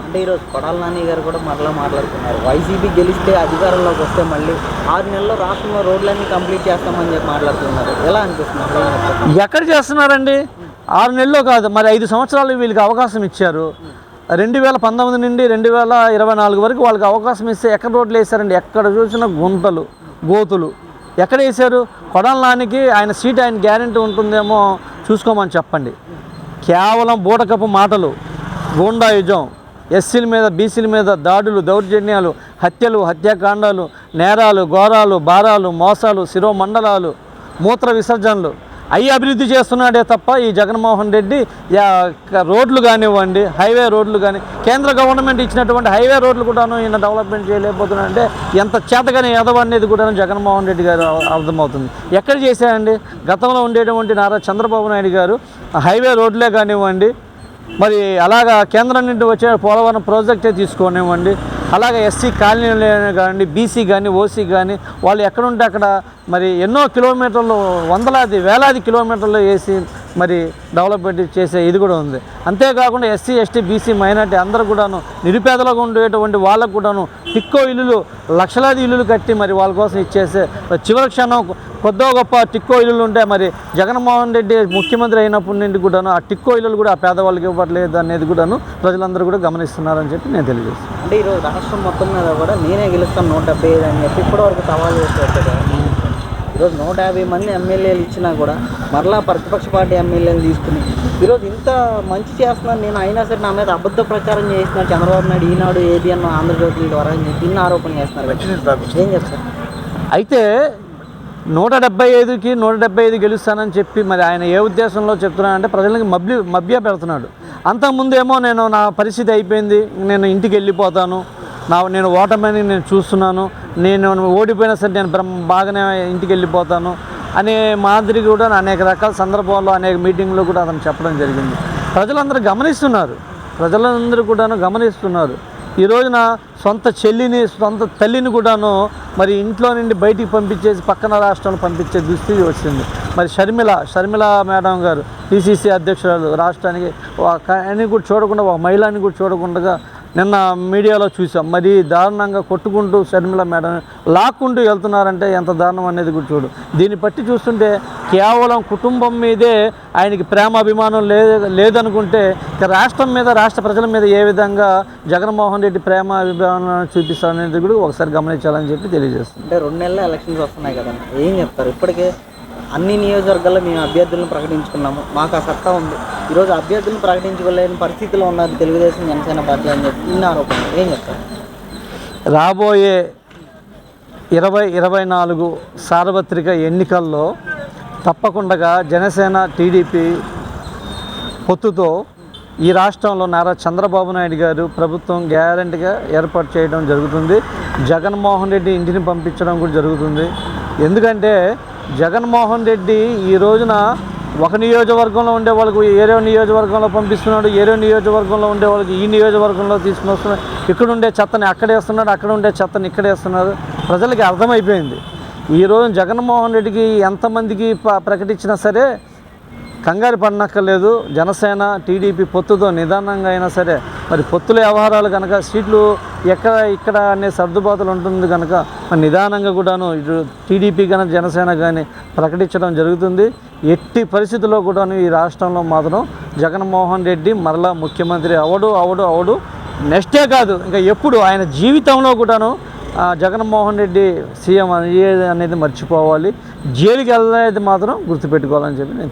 అంటే ఈరోజు కొడాలి నాని గారు కూడా మరలా మాట్లాడుతున్నారు. వైసీపీ గెలిస్తే అధికారంలోకి వస్తే మళ్ళీ 6 నెలల్లో రాష్ట్రంలో రోడ్లన్నీ కంప్లీట్ చేస్తామని చెప్పి మాట్లాడుతున్నారు. ఎలా అనిపిస్తున్నారు? ఎక్కడ చేస్తున్నారండి? 6 నెలల్లో కాదు, మరి 5 సంవత్సరాలు వీళ్ళకి అవకాశం ఇచ్చారు. 2019 నుండి 2024 వరకు వాళ్ళకి అవకాశం ఇస్తే ఎక్కడ రోడ్లు వేశారండి? ఎక్కడ చూసినా గుంతలు, గోతులు. ఎక్కడ వేశారు? కొడాలి నానికి ఆయన సీట్ ఆయన గ్యారెంటీ ఉంటుందేమో చూసుకోమని చెప్పండి. కేవలం బూటకపు మాటలు, గూండాయుజం, ఎస్సీల మీద బీసీల మీద దాడులు, దౌర్జన్యాలు, హత్యలు, హత్యాకాండాలు, నేరాలు, ఘోరాలు, భారాలు, మోసాలు, శిరోమండలాలు, మూత్ర విసర్జనలు అవి అభివృద్ధి చేస్తున్నాడే తప్ప ఈ జగన్మోహన్ రెడ్డి రోడ్లు కానివ్వండి, హైవే రోడ్లు కానీ, కేంద్ర గవర్నమెంట్ ఇచ్చినటువంటి హైవే రోడ్లు కూడాను ఈయన డెవలప్మెంట్ చేయలేకపోతున్నాడంటే ఎంత చేతగానే ఎదవనేది కూడా జగన్మోహన్ రెడ్డి గారు అర్థమవుతుంది. ఎక్కడ చేశారండి? గతంలో ఉండేటువంటి నారా చంద్రబాబు నాయుడు గారు హైవే రోడ్లే కానివ్వండి, మరి అలాగా కేంద్రం నుండి వచ్చే పోలవరం ప్రాజెక్టే తీసుకోనివ్వండి, అలాగే ఎస్సీ కాలనీలు కానీ, బీసీ కానీ, ఓసీ కానీ వాళ్ళు ఎక్కడుంటే అక్కడ మరి ఎన్నో కిలోమీటర్లు, వందలాది వేలాది కిలోమీటర్లు వేసి మరి డెవలప్మెంట్ చేసే ఇది కూడా ఉంది. అంతేకాకుండా ఎస్సీ ఎస్టీ బీసీ మైనార్టీ అందరూ కూడాను నిరుపేదలుగా ఉండేటువంటి వాళ్ళకు కూడాను టిక్కో ఇల్లులు, లక్షలాది ఇల్లులు కట్టి మరి వాళ్ళ కోసం ఇచ్చేసే చివరి క్షణం కొద్దో గొప్ప టిక్కో ఇల్లులు ఉంటే మరి జగన్మోహన్ రెడ్డి ముఖ్యమంత్రి అయినప్పటి నుండి కూడాను ఆ టిక్కో ఇల్లులు కూడా ఆ పేదవాళ్ళకి ఇవ్వట్లేదు అనేది కూడాను ప్రజలందరూ కూడా గమనిస్తున్నారని చెప్పి నేను తెలియజేస్తాను. అంటే ఈరోజు రాష్ట్రం మొత్తం మీద కూడా నేనే గెలుస్తాను 175 అని చెప్పి ఇప్పటివరకు సవాల్ చేస్తారు. ఈరోజు 150 మంది ఎమ్మెల్యేలు ఇచ్చినా కూడా మరలా ప్రతిపక్ష పార్టీ ఎమ్మెల్యేలు తీసుకుని ఈరోజు ఇంత మంచి చేస్తున్నాను నేను, అయినా సరే నా మీద అబద్ధ ప్రచారం చేస్తున్నారు చంద్రబాబు నాయుడు, ఈనాడు, ఏబిఎన్, ఆంధ్రజ్యోతి ద్వారా అని చెప్పి ఇన్ని ఆరోపణలు చేస్తున్నారు. ఏం చెప్తారు? అయితే 175కి 175 గెలుస్తానని చెప్పి మరి ఆయన ఏ ఉద్దేశంలో చెప్తున్నానంటే ప్రజలకి మభ్య పెడుతున్నాడు. అంతకుముందేమో నా పరిస్థితి అయిపోయింది, నేను ఇంటికి వెళ్ళిపోతాను, నేను ఓటమిని నేను చూస్తున్నాను, నేను ఓడిపోయినా సరే నేను బాగానే ఇంటికి వెళ్ళిపోతాను అనే మాదిరి కూడా అనేక రకాల సందర్భాల్లో అనేక మీటింగ్లో కూడా అతను చెప్పడం జరిగింది. ప్రజలందరూ గమనిస్తున్నారు. ఈ రోజున సొంత చెల్లిని, సొంత తల్లిని కూడాను మరి ఇంట్లో నుండి బయటికి పంపించేసి పక్కన రాష్ట్రాలు పంపించే దుస్థితి వచ్చింది. మరి షర్మిల మేడం గారు పిసిసి అధ్యక్షురాలు రాష్ట్రానికి అని కూడా చూడకుండా, ఒక మహిళని కూడా చూడకుండా నిన్న మీడియాలో చూసాం. మరి దారుణంగా కొట్టుకుంటూ షర్మిల మేడం లాక్కుంటూ వెళ్తున్నారంటే ఎంత దారుణం అనేది కూడా చూడు. దీన్ని బట్టి చూస్తుంటే కేవలం కుటుంబం మీదే ఆయనకి ప్రేమ అభిమానం లేదనుకుంటే రాష్ట్రం మీద, రాష్ట్ర ప్రజల మీద ఏ విధంగా జగన్మోహన్ రెడ్డి ప్రేమ అభిమానం చూపిస్తారనేది కూడా ఒకసారి గమనించాలని చెప్పి తెలియజేస్తుంది. అంటే 2 నెలల ఎలక్షన్స్ వస్తున్నాయి కదండి, ఏం చెప్తారు? ఇప్పటికే అన్ని నియోజకవర్గాల్లో మేము అభ్యర్థులను ప్రకటించుకున్నాము, మాకు ఆ సత్తా ఉంది. ఈరోజు అభ్యర్థులను ప్రకటించుకోలేని పరిస్థితిలో ఉన్నారు తెలుగుదేశం జనసేన పార్టీ అని చెప్పి ఇన్ని ఆరోపణలు. ఏం చెప్తారు? రాబోయే 2024 సార్వత్రిక ఎన్నికల్లో తప్పకుండా జనసేన టీడీపీ పొత్తుతో ఈ రాష్ట్రంలో నారా చంద్రబాబు నాయుడు గారు ప్రభుత్వం గ్యారెంటీగా ఏర్పాటు చేయడం జరుగుతుంది. జగన్మోహన్ రెడ్డి ఇంటిని పంపించడం కూడా జరుగుతుంది. ఎందుకంటే జగన్మోహన్ రెడ్డి ఈ రోజున ఒక నియోజకవర్గంలో ఉండే వాళ్ళకు ఏరో నియోజకవర్గంలో పంపిస్తున్నాడు, ఏరో నియోజకవర్గంలో ఉండే వాళ్ళకి ఈ నియోజకవర్గంలో తీసుకుని వస్తున్నాడు, ఇక్కడ ఉండే చెత్తని అక్కడే వేస్తున్నాడు, అక్కడ ఉండే చెత్తని ఇక్కడే వేస్తున్నారు. ప్రజలకి అర్థమైపోయింది. ఈరోజు జగన్మోహన్ రెడ్డికి ఎంతమందికి ప్రకటించినా సరే కంగారు పడనక్కర్లేదు. జనసేన టీడీపీ పొత్తుతో నిదానంగా అయినా సరే మరి పొత్తుల వ్యవహారాలు కనుక సీట్లు ఇక్కడ అనే సర్దుబాతులు ఉంటుంది కనుక మరి నిదానంగా కూడాను ఇటు టీడీపీ కానీ జనసేన కానీ ప్రకటించడం జరుగుతుంది. ఎట్టి పరిస్థితుల్లో కూడాను ఈ రాష్ట్రంలో మాత్రం జగన్మోహన్ రెడ్డి మరలా ముఖ్యమంత్రి అవడు నెక్స్టే కాదు ఇంకా ఎప్పుడు ఆయన జీవితంలో కూడాను జగన్మోహన్ రెడ్డి సీఎం అనేది మర్చిపోవాలి. జైలుకి వెళ్ళేది మాత్రం గుర్తుపెట్టుకోవాలని చెప్పి నేను